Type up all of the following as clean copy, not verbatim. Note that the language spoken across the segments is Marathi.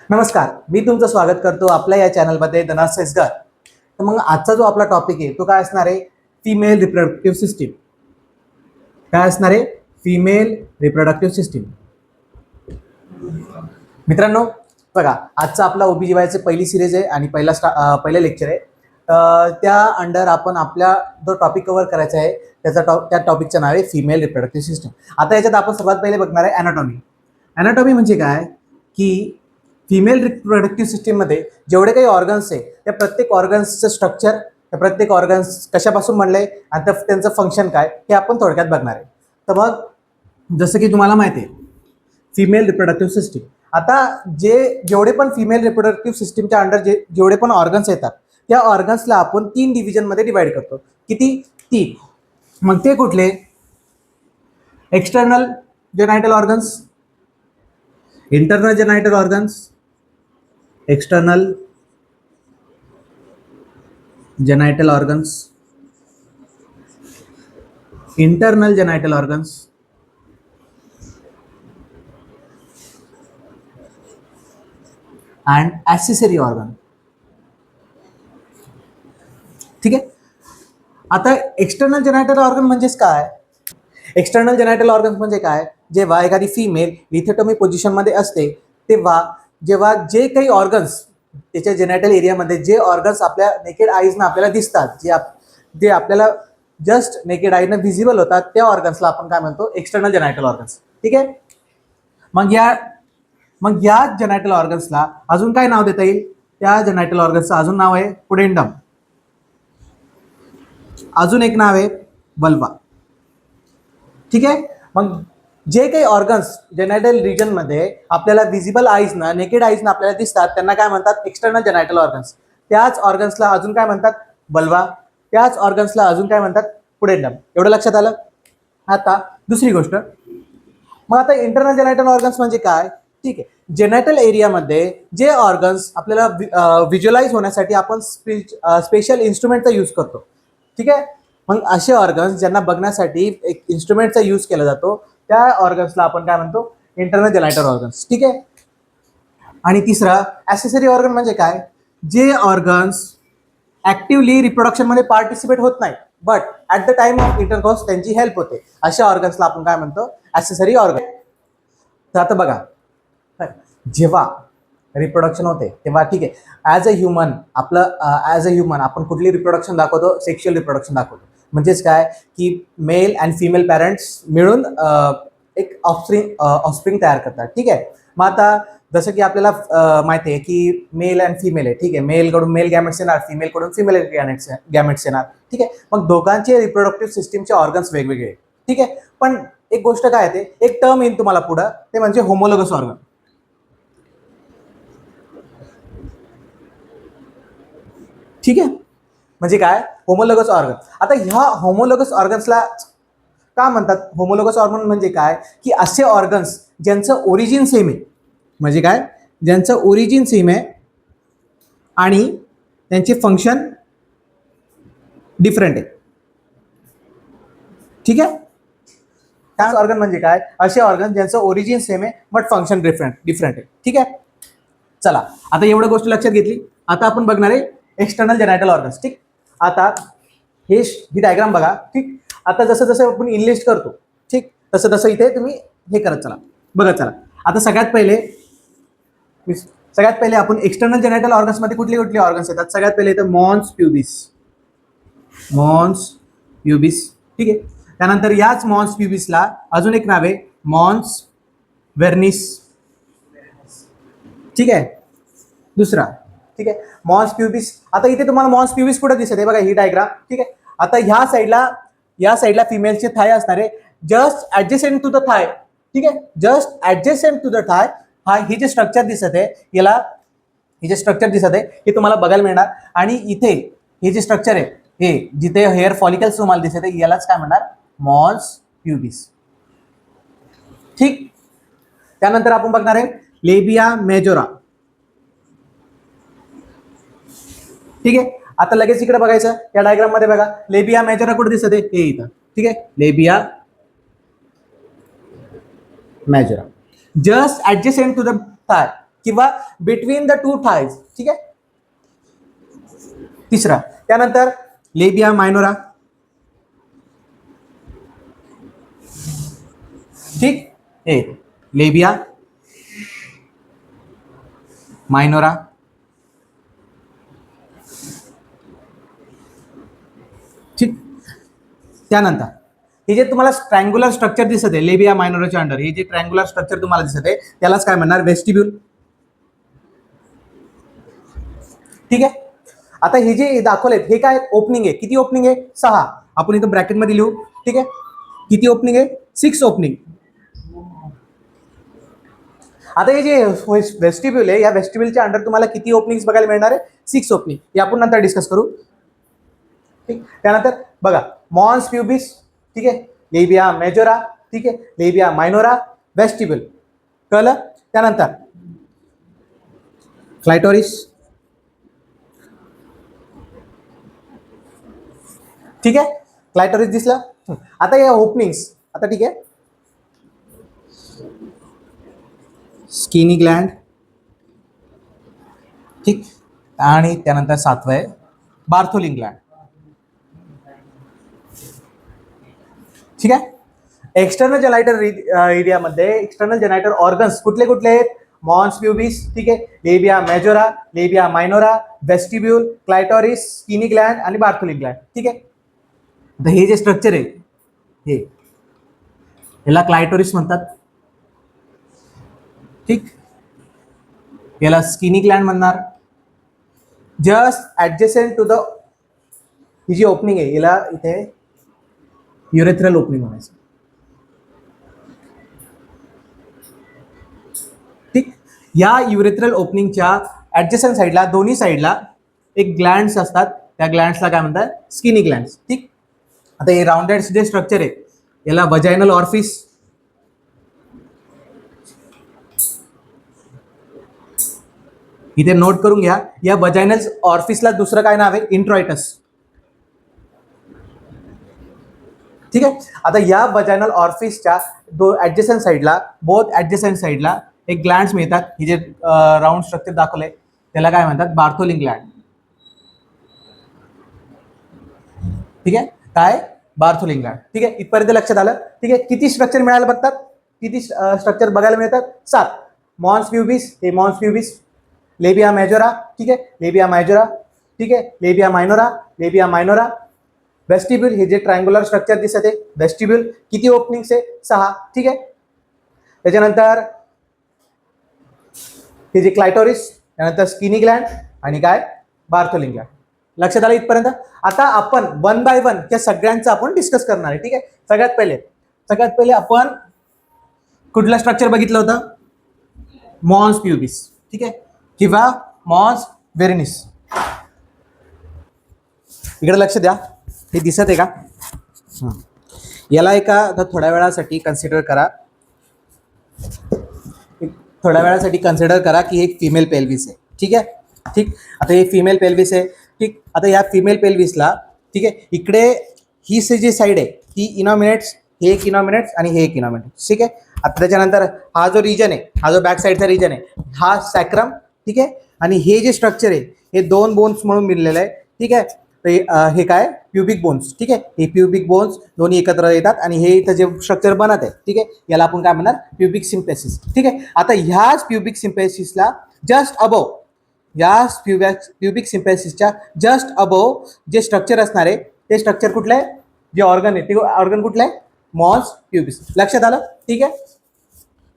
नमस्कार, मी तुमचं स्वागत करतो आपल्या या चॅनलमध्ये धनास सेसगर. तर मग आजचा जो आपला टॉपिक आहे तो काय असणार आहे? Female reproductive system. काय असणार आहे? Female reproductive system. मित्रांनो बघा, आजचा आपला ओबीजीवायची पहिली सिरीज आहे आणि पहिलं लेक्चर आहे. त्या अंडर आपण आपल्या जो टॉपिक कव्हर करायचा आहे त्या टॉपिकचं नाव आहे फिमेल रिप्रोडक्टिव्ह सिस्टीम. आता याच्यात आपण सर्वात पहिले बघणार आहे अॅनाटॉमी. अॅनाटॉमी म्हणजे काय की फिमेल रिप्रोडक्टिव्ह सिस्टीममध्ये जेवढे काही ऑर्गन्स आहे त्या प्रत्येक ऑर्गन्सचं स्ट्रक्चर, त्या प्रत्येक ऑर्गन्स कशापासून बनले आणि त्यांचं फंक्शन काय हे आपण थोडक्यात बघणार आहे. तर मग जसं की तुम्हाला माहिती आहे फिमेल रिप्रोडक्टिव्ह सिस्टीम. आता जेवढे पण फिमेल रिप्रोडक्टिव्ह सिस्टीमच्या अंडर जेवढे पण ऑर्गन्स येतात त्या ऑर्गन्सला आपण 3 डिव्हिजनमध्ये डिवाइड करतो. किती? 3. मग ते कुठले? External जेनायटल organs, internal जेनायटल organs, external genital organs, internal genital organs, and accessory organ. ठीक आहे. आता एक्सटर्नल जेनायटल ऑर्गन म्हणजेच काय? एक्सटर्नल जेनायटल ऑर्गन्स म्हणजे काय? जेव्हा एखादी फिमेल लिथोटोमी पोझिशनमध्ये असते तेव्हा जेव्हा जे काही ऑर्गन्स त्याच्या जेनायटल एरियामध्ये जे ऑर्गन्स आपल्या नेकेड आईजनं आपल्याला दिसतात, जे आपल्याला जस्ट नेकेड आईनं व्हिजिबल होतात त्या ऑर्गन्सला आपण काय म्हणतो? External जेनायटल organs. ठीक आहे. मग या जेनायटल ऑर्गन्सला अजून काय नाव देता येईल? त्या जेनायटल ऑर्गन्सचं अजून नाव आहे पुडेंडम. अजून एक नाव आहे वल्वा. ठीक आहे. मग जे काही ऑर्गन्स जेनायटल रिजनमध्ये आपल्याला व्हिजिबल आईजनं, नेकेड आईजनं आपल्याला दिसतात त्यांना काय म्हणतात? External जेनायटल organs. त्याच ऑर्गन्सला अजून काय म्हणतात? वल्वा. त्याच ऑर्गन्सला अजून काय म्हणतात? पुडेंडम. एवढं लक्षात आलं? आता दुसरी गोष्ट, मग आता इंटरनल जेनायटल ऑर्गन्स म्हणजे काय? ठीक आहे. जेनायटल एरियामध्ये जे ऑर्गन्स आपल्याला व्हिज्युअलाइज होण्यासाठी आपण स्पेशल इन्स्ट्रुमेंटचा यूज करतो. ठीक आहे. मग असे ऑर्गन्स ज्यांना बघण्यासाठी एक इन्स्ट्रुमेंटचा यूज केला जातो त्या ऑर्गन्सला आपण काय म्हणतो? Internal जेनायटल organs. ठीक आहे. आणि तिसरा ॲक्सेसरी ऑर्गन म्हणजे काय? जे ऑर्गन्स ऍक्टिव्हली रिप्रोडक्शनमध्ये पार्टिसिपेट होत नाही but at the time of intercourse त्यांची हेल्प होते, अशा ऑर्गन्सला आपण काय म्हणतो? Accessory organ. तर आता बघा, जेव्हा रिप्रोडक्शन होते तेव्हा ठीक आहे, ॲज अ ह्युमन आपण कुठली रिप्रोडक्शन दाखवतो? सेक्शुअल रिप्रोडक्शन दाखवतो. म्हणजेच काय की मेल अँड फिमेल पॅरेंट्स मिळून एक ऑफस्प्रिंग तयार करतात. ठीक आहे. मग आता जसं की आपल्याला माहिती आहे की मेल अँड फिमेल आहे. ठीक आहे. मेलकडून मेल गॅमेट्स येणार, फिमेलकडून फिमेल गॅमेट्स येणार. ठीक आहे. मग दोघांचे रिप्रोडक्टिव्ह सिस्टीमचे ऑर्गन्स वेगवेगळे. ठीक आहे. पण एक गोष्ट काय आहे, ते एक टर्म येईल तुम्हाला पुढं, ते म्हणजे होमोलोगस ऑर्गन. ठीक आहे. म्हणजे काय? Homologous organ. आता ह्या होमोलोगस ऑर्गन्सला का म्हणतात होमोलोगस ऑर्गन? म्हणजे काय की असे ऑर्गन्स ज्यांचं ओरिजिन सेम आहे. म्हणजे काय? ज्यांचं ओरिजिन सेम आहे आणि त्यांचे फंक्शन डिफरंट आहे. ठीक आहे. काय ऑर्गन म्हणजे काय? असे ऑर्गन ज्यांचं ओरिजिन सेम आहे बट फंक्शन डिफरंट आहे. ठीक आहे. चला, आता एवढं गोष्ट लक्षात घेतली. आता आपण बघणार आहे एक्सटर्नल जेनायटल ऑर्गन्स. ठीक. आता ही डायग्राम बघा. ठीक. आता जसं जसं आपण इनलिस्ट करतो, ठीक, तसं तसं इथे तुम्ही हे करत चला, बघत चला. आता सगळ्यात पहिले आपण एक्सटर्नल जेनायटल ऑर्गन्स मध्ये कुठले कुठले ऑर्गन्स येतात? सगळ्यात पहिले येतं मॉन्स प्युबिस. ठीक आहे. त्यानंतर याच मॉन्स प्युबिसला अजून एक नाव आहे मॉन्स व्हेर्निस. ठीक आहे. दुसरा, ठीक आहे, मॉन्स प्युबिस. आता इथे तुम्हाला मॉन्स प्युबिस कुठे दिसत आहे? बघा ही डायग्राम. ठीक आहे. आता या साईडला फिमेलचे थाय असणार आहे जस्ट ऍडजसेंट टू द थाय. ठीक आहे. जस्ट ऍडजसेंट टू द थाय हे जे स्ट्रक्चर दिसत आहे हे तुम्हाला बघायला मिळणार. आणि इथे हे जे स्ट्रक्चर आहे, हे जिथे हेअर फॉलिकल्स तुम्हाला दिसत आहे यालाच काय म्हणणार? Mons pubis. ठीक. त्यानंतर आपण बघणार आहे लेबिया मेजोरा. ठीक आहे. आता लगेच इकडे बघायचं, या डायग्राम मध्ये बघा लेबिया मेजोरा कुठे दिसत आहे? हे इथं. ठीक आहे. Labia majora just adjacent to the thigh. किंवा बिटवीन द टू थाईज. ठीक आहे. तिसरा, त्यानंतर लेबिया मायनोरा. ठीक, हे लेबिया मायनोरा. ठीक, त्यानंतर हे जे तुम्हाला ट्रँग्युलर स्ट्रक्चर दिसत आहे लेबिया मायनोराच्या अंडर, हे जे ट्रँग्युलर स्ट्रक्चर तुम्हाला दिसत आहे त्यालाच काय म्हणणार, वेस्टिब्यूल. ठीक आहे. आता हे जे दाखवलेत हे काय ओपनिंग आहे, किती ओपनिंग आहे, 6. आपण इथं ब्रॅकेटमध्ये लिहू. ठीक आहे. किती ओपनिंग आहे, 6 ओपनिंग. आता हे जे वेस्टिब्यूल आहे, या वेस्टिब्यूलच्या अंडर तुम्हाला किती ओपनिंग्स बघायला मिळणार आहे, 6 ओपनिंग. हे आपण नंतर डिस्कस करू. ठीक, त्यानंतर बघा मॉन्स प्युबिस. ठीक आहे. Labia majora. ठीक आहे. Labia minora, vestibule. कळलं. त्यानंतर क्लायटोरिस. ठीक आहे. क्लायटोरिस दिसलं. आता या ओपनिंग्स, आता ठीक आहे, स्किनी ग्लँड. ठीक, आणि त्यानंतर 7वं आहे बार्थोली ग्लँड. ठीक आहे. एक्सटर्नल जेनायटर एरियामध्ये एक्सटर्नल जेनायटर ऑर्गन्स कुठले कुठले आहेत, मॉन्स प्युबिस. ठीक आहे. Labia majora, labia minora, vestibule, clitoris, Skene's gland आणि बार्थोली ग्लँड. ठीक आहे. तर हे जे स्ट्रक्चर आहे हे याला क्लायटोरिस म्हणतात. ठीक, याला स्किनी ग्लँड म्हणणार. जस्ट ऍडजसेंट टू द ही जी ओपनिंग आहे याला इथे युरेथ्रल ओपनिंग म्हणायचं. ठीक, या युरेथ्रल ओपनिंगच्या ऍडजसेंट साईडला, दोन्ही साईडला एक ग्लँड्स असतात, त्या ग्लँड्सला काय म्हणतात, स्किनी ग्लँड्स. ठीक. आता हे राउंडेड जे स्ट्रक्चर आहे याला वजायनल ऑर्फिस. इथे नोट करून घ्या, या वजायनल ऑर्फिसला दुसरं काय नाव आहे, इंट्रॉइटस. ठीक आहे. आता या वजायनल ऑर्फिसच्या ऍडजसेंट साईडला, बोथ ऍडजसेंट साईडला एक ग्लँड्स मिळतात. ही जे राऊंड स्ट्रक्चर दाखवलंय त्याला काय म्हणतात, बार्थोली ग्लँड. ठीक आहे. काय, बार्थोली ग्लँड. ठीक आहे. इथपर्यंत लक्षात आलं. ठीक आहे. किती स्ट्रक्चर मिळायला बघतात, किती स्ट्रक्चर बघायला मिळतात, 7. मॉन्स प्युबिस, हे मॉन्स प्युबिस. लेबिया मेजोरा. ठीक आहे. Labia majora. ठीक आहे. Labia मायनोरा, लेबिया minora. वेस्टिब्यूल, हे जे ट्रायंग्युलर स्ट्रक्चर दिसत आहे वेस्टिब्यूल, किती ओपनिंग्स आहे, 6. ठीक आहे. त्याच्यानंतर हे जे क्लायटोरिस, त्यानंतर स्किनी ग्लँड आणि काय, बार्थोली ग्लँड. लक्षात आलं इथपर्यंत. आता आपण 1 बाय 1 या सगळ्यांचं आपण डिस्कस करणार आहे. ठीक आहे. सगळ्यात पहिले आपण कुठलं स्ट्रक्चर बघितलं होतं, मॉन्स प्युबिस. ठीक आहे, किंवा मॉन्स वेरिनिस. इकडे लक्ष द्या, हे दिसत आहे का, याला एका थोड्या वेळासाठी कन्सिडर करा, की एक फिमेल पेल्विस आहे. ठीक आहे. ठीक, आता हे फिमेल पेल्विस आहे. ठीक, आता या फिमेल पेल्विसला, ठीक आहे, इकडे ही जी साईड आहे ही इनॉमिनेट्स, हे एक इनॉमिनेट्स आणि हे एक इनॉमिनेट्स. ठीक आहे. आता त्याच्यानंतर हा जो रिजन आहे, हा जो बॅक साईडचा रिजन आहे, हा सॅक्रम. ठीक आहे. आणि हे जे स्ट्रक्चर आहे हे 2 बोन्स म्हणून मिळलेलं आहे. ठीक आहे. तर हे काय, प्युबिक बोन्स. ठीक आहे. हे प्युबिक बोन्स दोन्ही एकत्र येतात आणि हे इथं जे स्ट्रक्चर बनत आहे, ठीक आहे, याला आपण काय म्हणणार, प्युबिक सिम्पेसिस. ठीक आहे. आता ह्याच प्युबिक सिम्पेसिसला जस्ट अबव, या प्युबिक सिम्पेसिसच्या जस्ट अबव जे स्ट्रक्चर असणार आहे ते स्ट्रक्चर कुठलं आहे, जे ऑर्गन आहे ते ऑर्गन कुठलं आहे, मॉन्स प्युबिस. लक्षात आलं. ठीक आहे.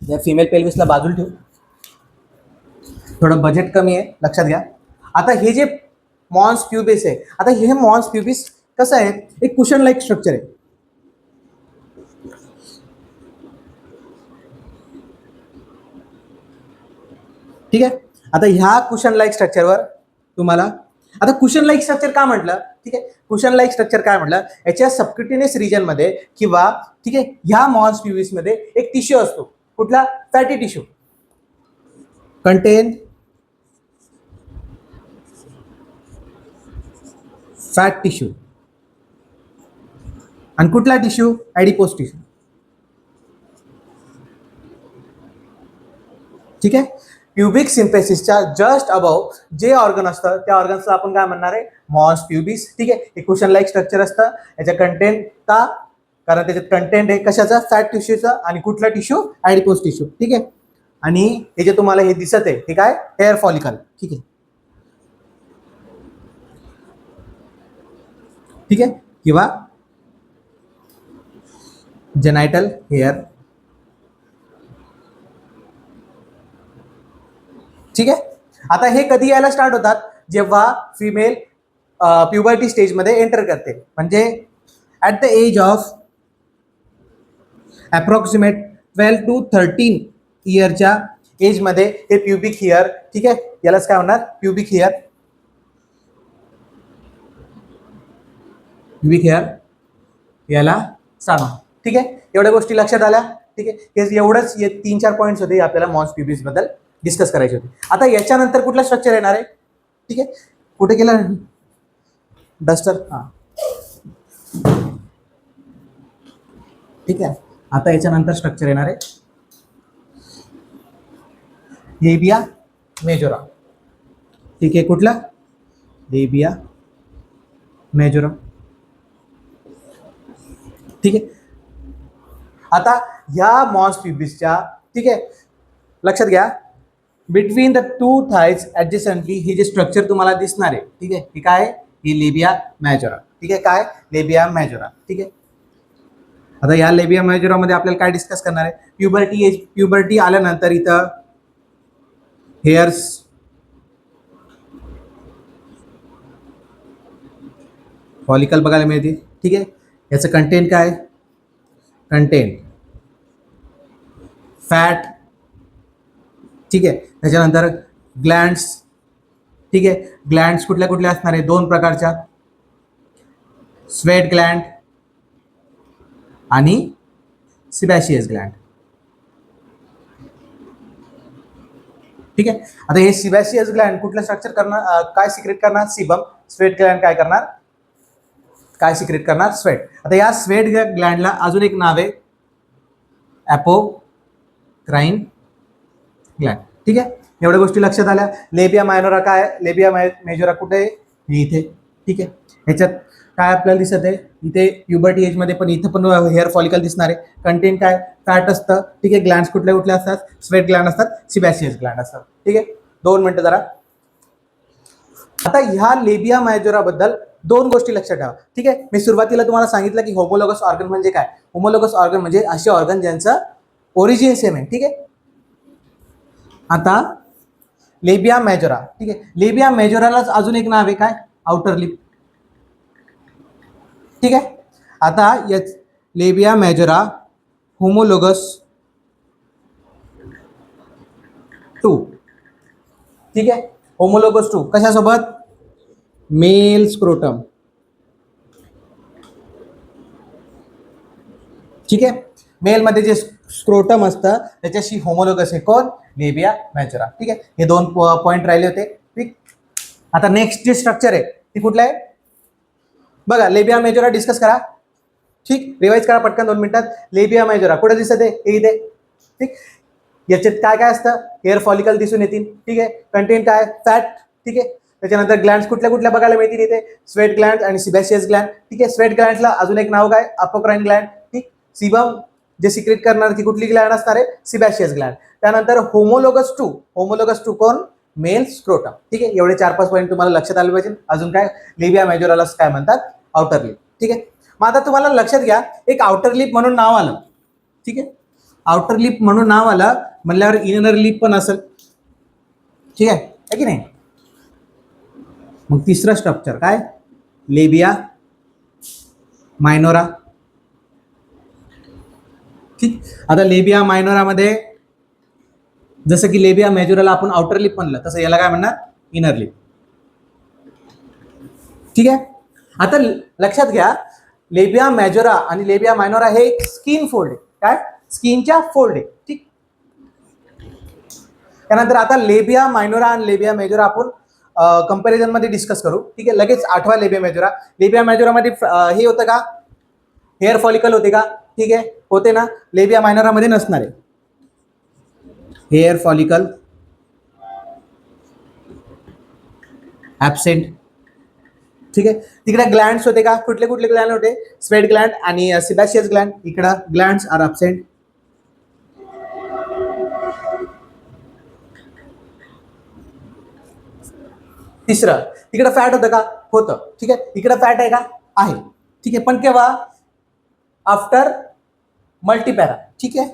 या फिमेल पेल्विसला बाजूला ठेवू, थोडं बजेट कमी आहे, लक्षात घ्या. आता हे जे मॉन्स प्युबिस आहे, आता हे मॉन्स प्युबिस कसं आहे, एक कुशन लाईक स्ट्रक्चर आहे. ठीक आहे. आता ह्या कुशन लाईक स्ट्रक्चरवर तुम्हाला, आता कुशन लाईक स्ट्रक्चर का म्हटलं, ठीक आहे, कुशन लाईक स्ट्रक्चर काय म्हटलं, याच्या सबक्युटेनियस रिजन मध्ये किंवा, ठीक आहे, ह्या मॉन्स प्युबिस मध्ये एक टिश्यू असतो, कुठला, fatty tissue, content fat tissue. आणि कुठला टिश्यू, ॲडिपोस टिश्यू. ठीक आहे. प्युबिक सिम्फेसिसच्या जस्ट अबाव जे ऑर्गन असतं त्या ऑर्गन्सला आपण काय म्हणणार आहे, मॉन्स प्युबिस. ठीक आहे, हे कुशन लाईक स्ट्रक्चर असतं. याच्या कंटेंट का, कारण त्याच्यात कंटेंट आहे कशाचा, फॅट टिश्यूचा. आणि कुठला टिश्यू, ॲडिपोज टिश्यू. ठीक आहे, आणि हे जे तुम्हाला हे दिसत आहे हे काय, हेअर फॉलिकल. ठीक आहे, ठीक आहे, किंवा जेनाइटल हेअर. ठीक आहे, आता हे कधी यायला स्टार्ट होतात, जेव्हा फिमेल प्युबर्टी स्टेजमध्ये एंटर करते. म्हणजे at the age of approximate 12 to 13 इयरच्या एजमध्ये हे प्युबिक हेअर. ठीक आहे, यालाच काय होणार, प्युबिक हेअर. प्युबिक हेअर याला सांगा. ठीक आहे, एवढ्या गोष्टी लक्षात आल्या. ठीक आहे, हे एवढंच, हे 3-4 पॉईंट्स होते आपल्याला मॉन्स प्युबिस बद्दल डिस्कस करायचे होते. आता याच्यानंतर कुठला स्ट्रक्चर येणार आहे. ठीक आहे, कुठे गेला डस्टर. हां, ठीक आहे, आता याच्यानंतर स्ट्रक्चर येणार आहे लेबिया मेजोरा. ठीक आहे, कुठला, लेबिया मेजोरा. ठीक आहे, आता ह्या मॉन्स प्युबिसच्या, ठीक आहे, लक्षात घ्या, बिटवीन द 2 थाईज ॲडजसंटली हे जे स्ट्रक्चर तुम्हाला दिसणार आहे. ठीक आहे, हे काय, ही लेबिया मेजोरा. ठीक आहे, काय, लेबिया मेजोरा. ठीक आहे, आता या लेबिया मेजोरामध्ये आपल्याला काय डिस्कस करणार आहे, प्युबर्टी एज. प्युबर्टी आल्यानंतर इथं हेअर्स, फॉलिकल बघायला मिळते. ठीक आहे, याचं कंटेंट काय, कंटेंट फॅट. ठीक आहे, त्याच्यानंतर ग्लँड्स. ठीक आहे, ग्लँड्स कुठल्या कुठल्या असणार आहे, 2 प्रकारच्या, स्वेट ग्लँड आणि सिबॅशियस ग्लँड. ठीक आहे, आता हे सिबॅशियस ग्लँड कुठलं स्ट्रक्चर करणार, काय सिक्रेट करणार, सिबम. स्वेट ग्लँड काय करणार, काय सिक्रेट करणार, स्वेट. आता या स्वेट ग्लँडला अजून एक नाव आहे, ॲपोक्राइन ग्लँड. ठीक आहे, एवढ्या गोष्टी लक्षात आल्या. लेबिया मायनोरा काय, लेबिया मेजोरा कुठे आहे, हे इथे. ठीक आहे, ह्याच्यात काय आपल्याला दिसत आहे, इथे प्युबर्टी एजमध्ये पण इथं पण हेअर फॉलिकल दिसणार आहे. कंटेंट काय, फॅट असतं. ठीक आहे, ग्लँड्स कुठल्या कुठल्या असतात, स्वेट ग्लँड असतात, सिबॅशियस ग्लँड असतात. ठीक आहे, 2 मिनिटं जरा. आता ह्या लेबिया मेजोरा बद्दल 2 गोष्टी लक्षात ठेवा. ठीक आहे, मी सुरुवातीला तुम्हाला सांगितलं की होमोलोगस ऑर्गन म्हणजे काय. होमोलोगस ऑर्गन म्हणजे असे ऑर्गन ज्यांचं ओरिजिन सेम आहे. ठीक आहे, आता लेबिया मेजोरा. ठीक आहे, लेबिया मेजोरालाच अजून एक नाव आहे काय, आउटर लिप. ठीक आहे, आता या लेबिया मेजोरा होमोलोगस 2. ठीक आहे, होमोलोगस 2 कशासोबत, मेल स्क्रोटम. ठीक आहे, मेलमध्ये जे स्क्रोटम असतं त्याच्याशी होमोलोगस आहे कोण, लेबिया मेजोरा. ठीक आहे, हे 2 पॉईंट राहिले होते. ठीक, आता नेक्स्ट जे स्ट्रक्चर आहे ती कुठलं आहे बघा, लेबिया मेजोरा डिस्कस करा. ठीक, रिवाइज करा पटकन 2 मिनिटात. लेबिया मेजोरा कुठे दिसत आहे, हे इथे. ठीक, याच्यात काय काय असतं, हेअर फॉलिकल दिसून येतील. ठीक आहे, कंटेंट काय, फॅट. ठीक आहे, त्याच्यानंतर ग्लँड्स कुठल्या कुठल्या बघायला मिळतील इथे, स्वेट ग्लँड आणि सिबॅशियस ग्लँड. ठीक आहे, स्वेट ग्लँडला अजून एक नाव काय, अपोक्राइन ग्लँड. ठीक, सिबम जे सिक्रेट करणार ती कुठली ग्लँड असणार आहे, सिबॅशियस ग्लँड. त्यानंतर होमोलोगस 2. होमोलोगस 2 कोण, मेल स्क्रोटम. ठीक आहे, एवढे 4-5 पॉईंट तुम्हाला लक्षात आले पाहिजे. अजून काय, लेबिया मेजोराला काय म्हणतात, आउटर लिप. ठीक आहे, मग आता तुम्हाला लक्षात घ्या, एक आउटर लिप म्हणून नाव आलं. ठीक आहे, आउटर लिप म्हणून नाव आलं म्हणल्यावर इनर लिप पण असेल. ठीक आहे की नाही. मग तिसरं स्ट्रक्चर काय, लेबिया मायनोरा. ठीक, आता लेबिया मायनोरामध्ये जसं की लेबिया मेजोराला आपण आउटर लिप म्हणलं तसं याला काय म्हणणार, इनर लिप. ठीक आहे, आता लक्षात घ्या, लेबिया मेजोरा आणि लेबिया मायनोरा हे एक स्किन फोल्ड आहे. काय, स्किनच्या फोल्ड आहे. ठीक, त्यानंतर आता लेबिया मायनोरा आणि लेबिया मेजोरा आपण कंपॅरिझन मध्ये डिस्कस करू. ठीक आहे, लगेच आठवा लेबिया मेजोरा. लेबिया मेजोरामध्ये हे होतं का, हेअर फॉलिकल होते का, ठीक आहे होते ना. लेबिया मायनोरामध्ये नसणार आहे हेअर फॉलिकल. ॲबसेंट. ठीक आहे. तिकडे ग्लँड्स होते का? कुठले कुठले ग्लँड होते? स्वेट ग्लँड आणि सिबॅशियस ग्लँड. इकडं ग्लँड्स आर ॲबसेंट. तिसरं, तिकडे फॅट होतं का? होतं. ठीक आहे. इकडे फॅट आहे का? आहे. ठीक आहे. पण केव्हा? After multipara. ठीक आहे.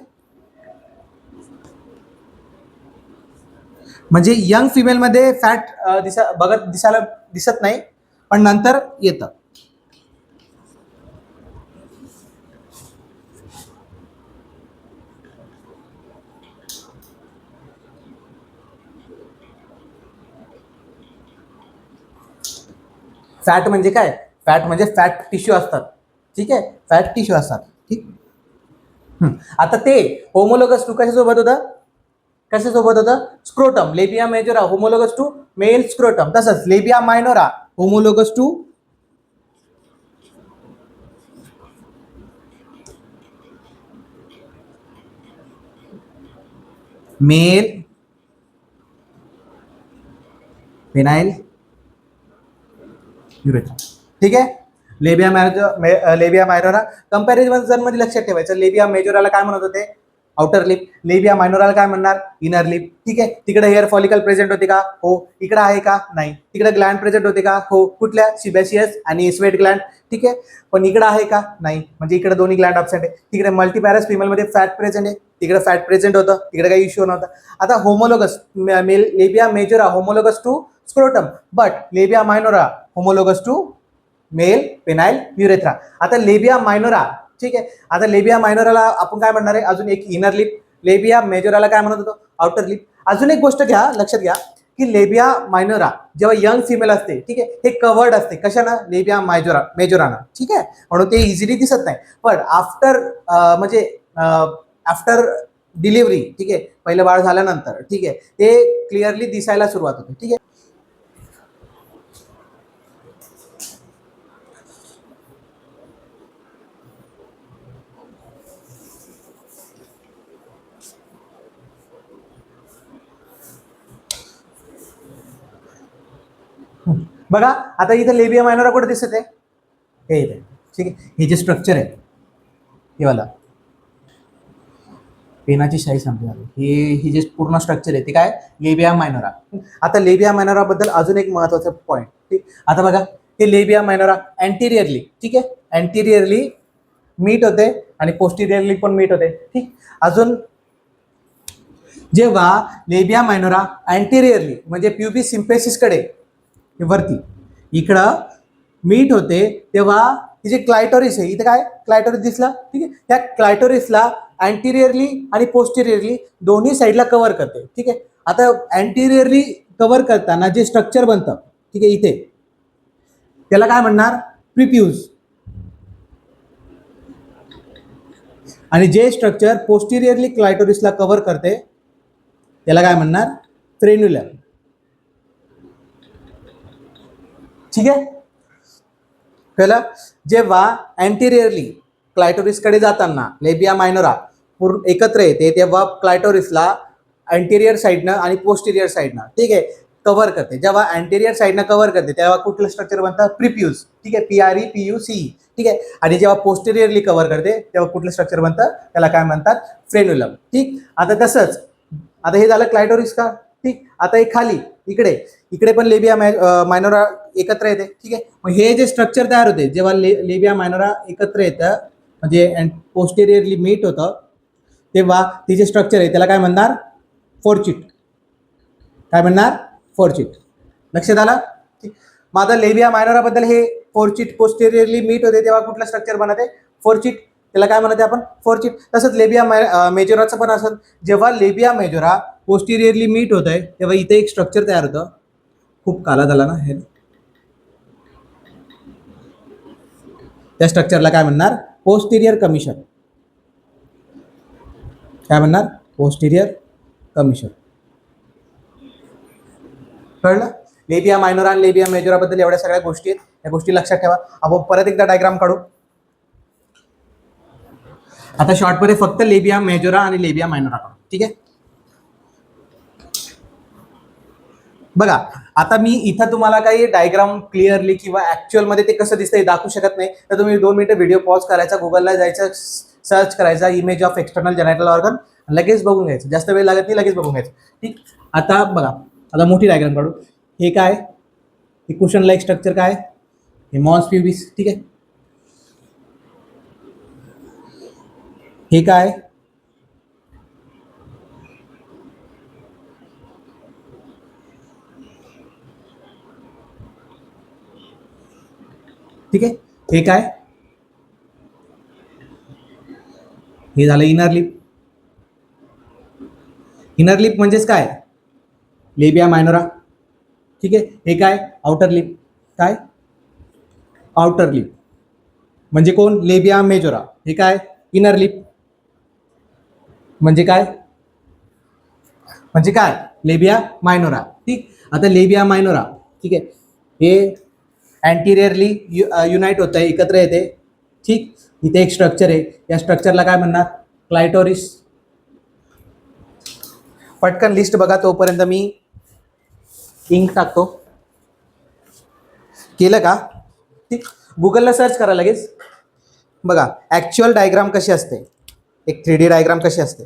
म्हणजे यंग फिमेलमध्ये फॅट दिसायला दिसत नाही, पण नंतर येतं. फॅट म्हणजे काय? फॅट म्हणजे फॅट टिश्यू असतात. ठीक आहे. फॅट टिश्यू असतात. ठीक. आता ते होमोलोगस टू कशासोबत होतं? कशासोबत होतं? Scrotum. Labia majora homologous to male scrotum. तसंच labia minora homologous to male penile urethra. ठीक आहे. लेबिया मायनोरा कंपॅरिझन मध्ये लक्षात ठेवायचं. लेबिया मेजोराला काय म्हणत होते? Outer lip. लेबिया मायनोराला काय म्हणणार? Inner lip. ठीक आहे. तिकडे हेअर फॉलिकल प्रेझेंट होते का? हो. इकडे आहे का? नाही. तिकडे ग्लँड प्रेझेंट होते का? हो. कुठल्या? सिबॅशियस आणि स्वेट ग्लँड. ठीक आहे. पण इकडे आहे का? नाही. म्हणजे इकडे दोन्ही ग्लँड ॲबसेंट आहे. तिकडे मल्टीपॅरस फिमेलमध्ये फॅट प्रेझेंट आहे. तिकडे फॅट प्रेझेंट होतं. तिकडे काही इश्यू नव्हता. आता homologous labia majora homologous to scrotum, but labia minora homologous to male penile urethra. आता लेबिया मायनोरा. ठीक आहे. आता लेबिया मायनोराला आपण काय म्हणणार आहे? अजून एक इनर लिप. लेबिया मेजोराला काय म्हणत होतो? Outer lip. अजून एक गोष्ट घ्या, लक्षात घ्या की लेबिया मायनोरा जेव्हा यंग फिमेल असते, ठीक आहे, हे कवर्ड असते. कशानं? लेबिया मेजोरानं. ठीक आहे. म्हणून ते इझिली दिसत नाही. पण आफ्टर म्हणजे आफ्टर डिलिव्हरी, ठीक आहे, पहिलं बाळ झाल्यानंतर, ठीक आहे, ते क्लिअरली दिसायला सुरुवात होते. ठीक आहे. बघा आता इथे लेबिया मायनोरा कुठे दिसत आहे? हे इथे. ठीक आहे. हे जे स्ट्रक्चर आहे हे वाला पेनाची शाई संपली. हे जे पूर्ण स्ट्रक्चर आहे ते काय? लेबिया मायनोरा. आता लेबिया मायनोरा बद्दल अजून एक महत्वाचा पॉईंट. ठीक. आता बघा हे लेबिया मायनोरा अँटिरियरली, ठीक आहे, अँटिरियरली मीट होते आणि पोस्टिरियरली पण मीट होते. ठीक. अजून जेव्हा लेबिया मायनोरा अँटिरियरली म्हणजे प्युबिस सिम्पेसिसकडे वरती इकडं मीट होते, तेव्हा ही जे क्लायटोरिस आहे इथे काय? क्लायटोरिस दिसला. ठीक आहे. त्या क्लायटोरिसला अँटिरियरली आणि पोस्टिरियरली दोन्ही साईडला कव्हर करते. ठीक आहे. आता अँटिरियरली कव्हर करताना जे स्ट्रक्चर बनतं, ठीक आहे, इथे त्याला काय म्हणणार? प्रिप्यूज. आणि जे स्ट्रक्चर पोस्टिरियरली क्लायटोरिसला कव्हर करते त्याला काय म्हणणार? फ्रेन्युलम. ठीक आहे. कळलं? जेव्हा अँटिरियरली क्लायटोरिसकडे जाताना लेबिया मायनोरा पूर्ण एकत्र येते, तेव्हा क्लायटोरिसला अँटिरियर साईडनं आणि पोस्टिरियर साईडनं, ठीक आहे, कव्हर करते. जेव्हा अँटिरियर साईडनं कव्हर करते तेव्हा कुठलं स्ट्रक्चर बनतं? प्रिप्यूज. ठीक आहे. PREPUCE. ठीक आहे. आणि जेव्हा पोस्टिरियरली कव्हर करते तेव्हा कुठलं स्ट्रक्चर बनतं? त्याला काय म्हणतात? फ्रेन्युलम. ठीक. आता तसंच आता हे झालं क्लायटोरिस का? ठीक. आता हे खाली इकडे इकडे पण लेबिया मायनोरा एकत्र येते. ठीक आहे. मग हे जे स्ट्रक्चर तयार होते जेव्हा लेबिया मायनोरा एकत्र येतं म्हणजे पोस्टेरियरली मीट होतं, तेव्हा ती जे स्ट्रक्चर आहे त्याला काय म्हणणार? फोर्चिट. काय म्हणणार? फोर्चिट. लक्षात आलं? ठीक. मग आता लेबिया मायनोराबद्दल हे फोर्चिट पोस्टेरियरली मीट होते तेव्हा कुठलं स्ट्रक्चर बनते? फोर्चिट. त्याला काय म्हणते आपण? फोर्चिट. तसंच लेबिया मेजोराचं पण असं जेव्हा लेबिया मेजोरा पोस्टेरियरली मीट होत आहे तेव्हा इथे एक स्ट्रक्चर तयार होतं. खूप काला झाला ना हे. त्या स्ट्रक्चरला काय म्हणणार? Posterior commission. काय म्हणणार? Posterior commission. कळलं? लेबिया मायनोरा आणि लेबिया मेजोरा बद्दल एवढ्या सगळ्या गोष्टी आहेत. या गोष्टी लक्षात ठेवा. आपण परत एकदा डायग्राम काढू. आता शॉर्टमध्ये फक्त लेबिया मेजोरा आणि लेबिया मायनोरा काढू. ठीक आहे. बघा, आता मी इथं तुम्हाला काही डायग्राम क्लिअरली किंवा ऍक्च्युअल मध्ये ते कसं दिसतंय दाखवू शकत नाही, तर तुम्ही 2 मिनिटं व्हिडिओ पॉज करायचा, गुगलला जायचं, सर्च करायचा इमेज ऑफ एक्सटर्नल जेनायटल ऑर्गन, लगेच बघून घ्यायचं, जास्त वेळ लागत नाही, लगेच बघून घ्यायचं. ठीक. आता बघा, आता मोठी डायग्राम काढू. हे काय, हे कुशन लाईक स्ट्रक्चर काय, हे मॉन्स प्युबिस. ठीक आहे. हे काय, ठीक आहे. हे काय, हे झालं इनर लिप. इनर लिप म्हणजेच काय, लेबिया मायनोरा. ठीक आहे. हे काय, आउटर लिप. काय, आउटर लिप म्हणजे कोण, लेबिया मेजोरा. हे काय, इनर लिप म्हणजे काय, म्हणजे काय, लेबिया मायनोरा. ठीक. आता लेबिया मायनोरा, ठीक आहे, हे अँटिरियरली युनाइट होत आहे, एकत्र येते. ठीक. इथे एक स्ट्रक्चर आहे, या स्ट्रक्चरला काय म्हणणार, क्लायटोरिस. पटकन लिस्ट बघा, तोपर्यंत मी इंक टाकतो. केलं का. ठीक. गुगलला सर्च करा लगेच. बघा ऍक्च्युअल डायग्राम कशी असते, एक 3D डायग्राम कशी असते.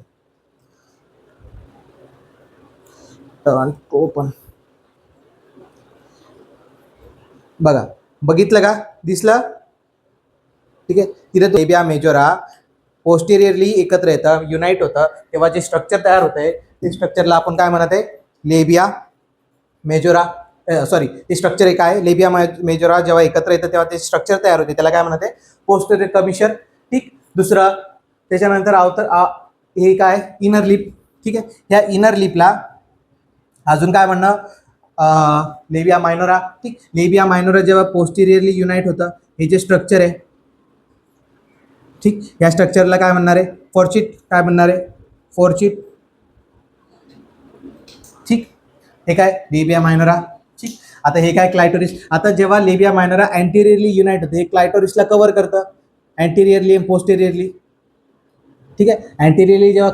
ओपन. बघा, बघितलं का, दिसलं. ठीक आहे. तिथे लेबिया मेजोरा पोस्टेरियरली एकत्र येतं, युनाइट होतं, तेव्हा जे स्ट्रक्चर तयार होत आहे ते स्ट्रक्चरला आपण काय म्हणत आहे, लेबिया मेजोरा. सॉरी, ते स्ट्रक्चर एक आहे, लेबिया मेजोरा जेव्हा एकत्र येतं तेव्हा ते स्ट्रक्चर तयार होते, त्याला काय म्हणत आहे, पोस्टेरियर कमिशन. ठीक. दुसरं, त्याच्यानंतर हे काय, इनर लिप. ठीक आहे. ह्या इनर लिपला अजून काय म्हणणं, लेबिया मायनोरा. ठीक. लेबिया मायनोरा जेव्हा पोस्टेरियरली युनाइट होतं, हे जे स्ट्रक्चर आहे. ठीक. या स्ट्रक्चरला काय म्हणणार आहे, फोर्चिट. काय म्हणणार आहे, फोर्चिट. ठीक. हे काय, लेबिया मायनोरा. ठीक. आता हे काय, क्लायटोरिस. आता जेव्हा लेबिया मायनोरा अँटिरियरली युनाइट होते, हे क्लायटोरिसला कव्हर करतं, अँटिरियरली आणि पोस्टेरियरली. ठीक आहे. अँटिरियरली जेव्हा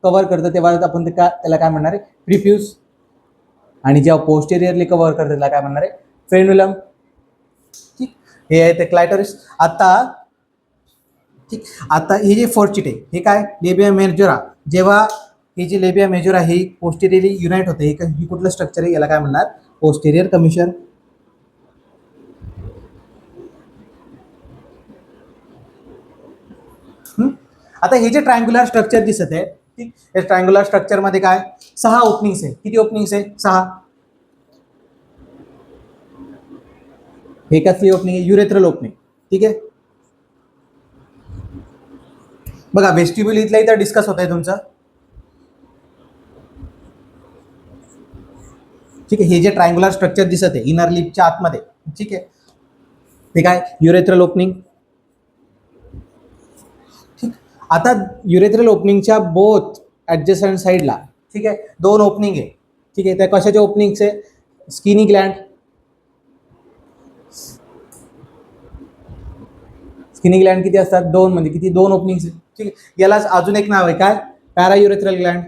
कव्हर करतं तेव्हा आपण त्याला काय म्हणणार आहे, प्रिफ्यूज. आणि जेव्हा पोस्टेरियरली कव्हर करतं त्याला काय म्हणणार आहे, फ्रेन्युलम. ठीक. हे आहे ते क्लायटोरिस. आता ठीक. आता हे जे फोर्चिट आहे, हे काय, लेबिया मेजोरा. जेव्हा हे जे लेबिया मेजोरा ही पोस्टेरियरली युनाइट होते, ही कुठलं स्ट्रक्चर आहे, याला काय म्हणणार, पोस्टेरियर कमिशन. आता हे जे ट्रायंग्युलर स्ट्रक्चर दिसत आहे, ठीक, या ट्रायंग्युलर स्ट्रक्चर मध्ये काय, 6 ओपनिंग्स आहे. किती ओपनिंग्स आहे, 6. हे कसली ओपनिंग आहे, युरेथ्रल ओपनिंग. ठीक आहे. बघा, वेस्टिब्युल इथल्या इथं डिस्कस होत आहे तुमचं. ठीक आहे. हे जे ट्रायंग्युलर स्ट्रक्चर दिसत आहे इनर लिपच्या आतमध्ये, ठीक आहे, ते काय, युरेथ्रल ओपनिंग. ठीक. आता युरेथ्रल ओपनिंगच्या बोथ ऍडजस्टंट साईडला, ठीक आहे, 2 ओपनिंग आहे. ठीक आहे. त्या कशाचे ओपनिंग्स आहे, स्किनी ग्लँड. स्किनी ग्लँड किती असतात, 2, म्हणजे किती, 2 ओपनिंग्स. ठीक आहे. यालाच अजून एक नाव आहे, काय, पॅरायुरेथ्रल ग्लँड.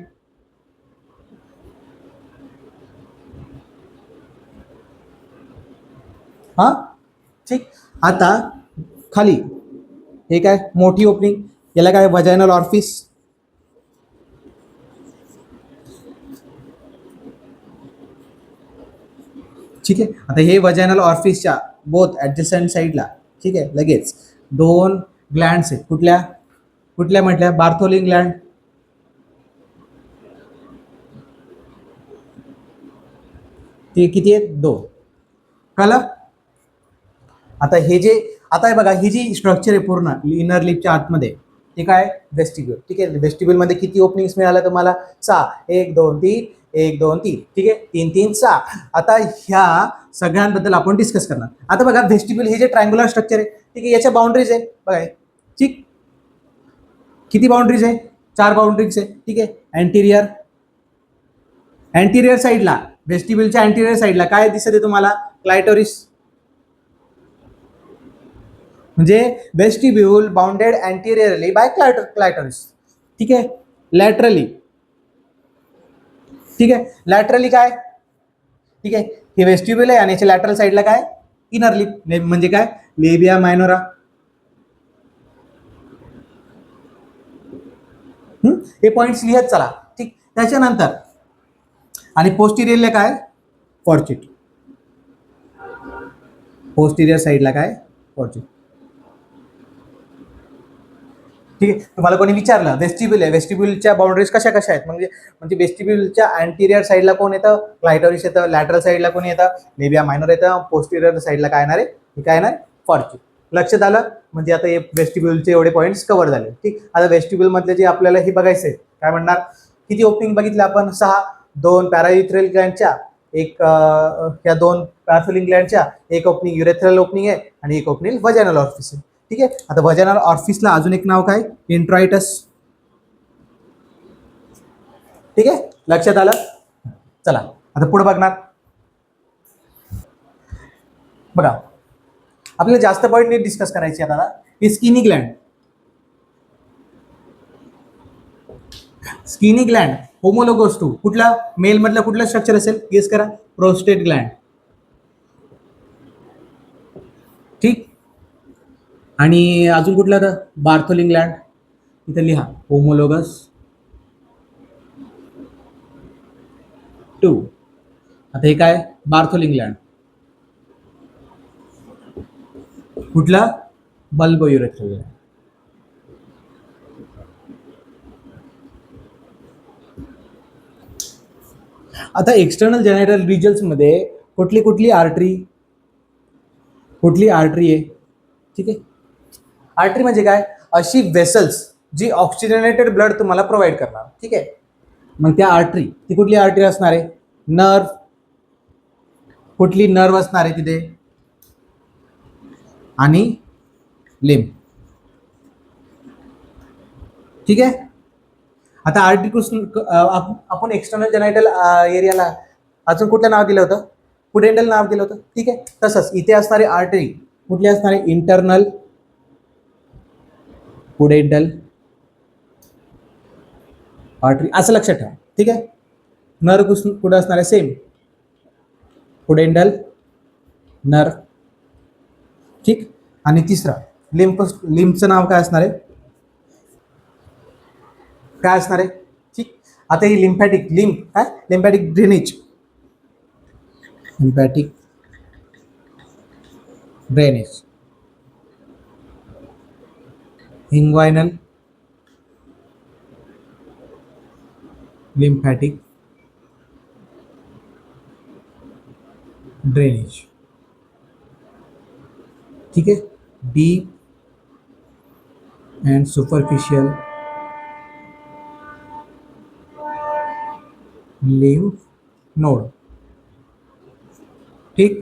हा. ठीक. आता खाली हे काय, मोठी ओपनिंग, याला काय, वजायनल ऑर्फिस. ठीक आहे. आता हे वजायनल ऑर्फिसच्या बोथ ऍडजस्टंट साईडला, ठीक आहे, लगेच 2 ग्लँड्स आहेत. कुठल्या कुठल्या म्हटल्या, बार्थोलिन ग्लँड. ते किती आहेत, 2. कळलं. आता हे जे, आता बघा, ही जी स्ट्रक्चर आहे पूर्ण इनर लिपच्या आतमध्ये, ते काय, वेस्टिब्युल. ठीक आहे. वेस्टिब्युल मध्ये किती ओपनिंग्स मिळाल्या तुम्हाला, 6. 1 2 3, 1 2 3. ठीक आहे. 3 3 6. आता ह्या सगळ्यांबद्दल आपण डिस्कस करणार. आता बघा, वेस्टिब्युल हे जे ट्रायंग्युलर स्ट्रक्चर आहे, ठीक आहे, याच्या बाउंड्रीज आहे बघा. ठीक. किती बाउंड्रीज आहे, 4 बाउंड्रीज आहे. ठीक आहे. अँटिरियर साईडला, वेस्टिब्युलच्या अँटिरियर साईडला काय दिसत आहे तुम्हाला, क्लायटोरिस. म्हणजे वेस्टिब्यूल बाउंडेड अँटिरियरली बाय क्लायटोरिस. ठीक आहे. लॅटरली, ठीक आहे, लॅटरली काय, ठीक आहे, हे वेस्टिब्युल आहे आणि याच्या लॅटरल साईडला काय इनर लिप म्हणजे काय लेबिया मायनोरा. हे पॉइंट्स लिहत चला. ठीक, त्याच्यानंतर आणि पोस्टिरियरला काय फॉर्च्यूट, पोस्टिरियर साईडला काय फॉर्च्यूट. ठीक आहे, तुम्हाला कोणी विचारलं वेस्टिब्युल आहे, वेस्टिब्युलच्या बाउंड्रीज कशा कशा आहेत, म्हणजे वेस्टिब्युलच्या अँटिरियर साईडला कोण येतं क्लायटोरिस येतं, लॅटरल साईडला कोणी येतं लेबिया मायनर येतं, पोस्टिरियर साईडला काय येणार आहे हे काय येणार फॉर्च्यूट. लक्षात आलं, म्हणजे आता हे वेस्टिब्युलचे एवढे पॉईंट्स कव्हर झाले. ठीक, आता वेस्टिब्युल मधले जे आपल्याला हे बघायचंय काय म्हणणार, किती ओपनिंग बघितलं आपण 6, 2 पॅरायुथ्रल ग्लँडच्या, एक या 2 पॅराफिलिंग ग्लँडच्या, एक ओपनिंग युरेथ्रल ओपनिंग आहे आणि एक ओपनिंग व्हजायनल ऑरिफिस आहे. ठीक आहे, आता व्हजायनल ऑरिफिसला अजून एक नाव काय इंट्रायटस. ठीक आहे, लक्षात आलं. चला आता पुढे बघणार बघा, आपल्याला जास्त पॉईंट नीट डिस्कस करायची आता ही Skene gland. Skene gland homologous to कुठला मेल मधला कुठला स्ट्रक्चर असेल गेस करा, प्रोस्टेट ग्लँड. ठीक, आणि अजून कुठला होता बार्थोलिन ग्लँड, इथं लिहा होमोलोगस टू. आता हे काय बार्थोलिन ग्लँड कुठला बल्बो युरेथ्रल ग्लँड. आता एक्सटर्नल जेनायटल रिजन्स मध्ये कुठली कुठली आर्टरी आहे. ठीक आहे, आर्टरी म्हणजे काय अशी वेसल्स जी ऑक्सिजनेटेड ब्लड तुम्हाला प्रोव्हाइड करणार. ठीक आहे, मग त्या आर्टरी ती कुठली आर्टरी असणार आहे नर्व, कुठली नर्व असणार आहे तिथे आणि लिम्फ. ठीक आहे, आता आर्टरी आपण एक्सटर्नल जेनायटल एरियाला अजून कुठलं नाव दिलं होतं पुडेंडल नाव दिलं होतं. ठीक आहे, तसंच इथे असणारी आर्टरी कुठली असणार आहे इंटरनल पुडेंडल आर्टरी असं लक्षात ठेवा. ठीक आहे, नर्व कुठं असणार आहे सेम पुडेंडल नर्व. ठीक, आणि तिसरा लिम्फचं नाव काय असणार आहे ठीक, आता ही lymphatic lymphatic drainage, inguinal lymphatic drainage. ठीक है, deep and superficial lymph node. ठीक,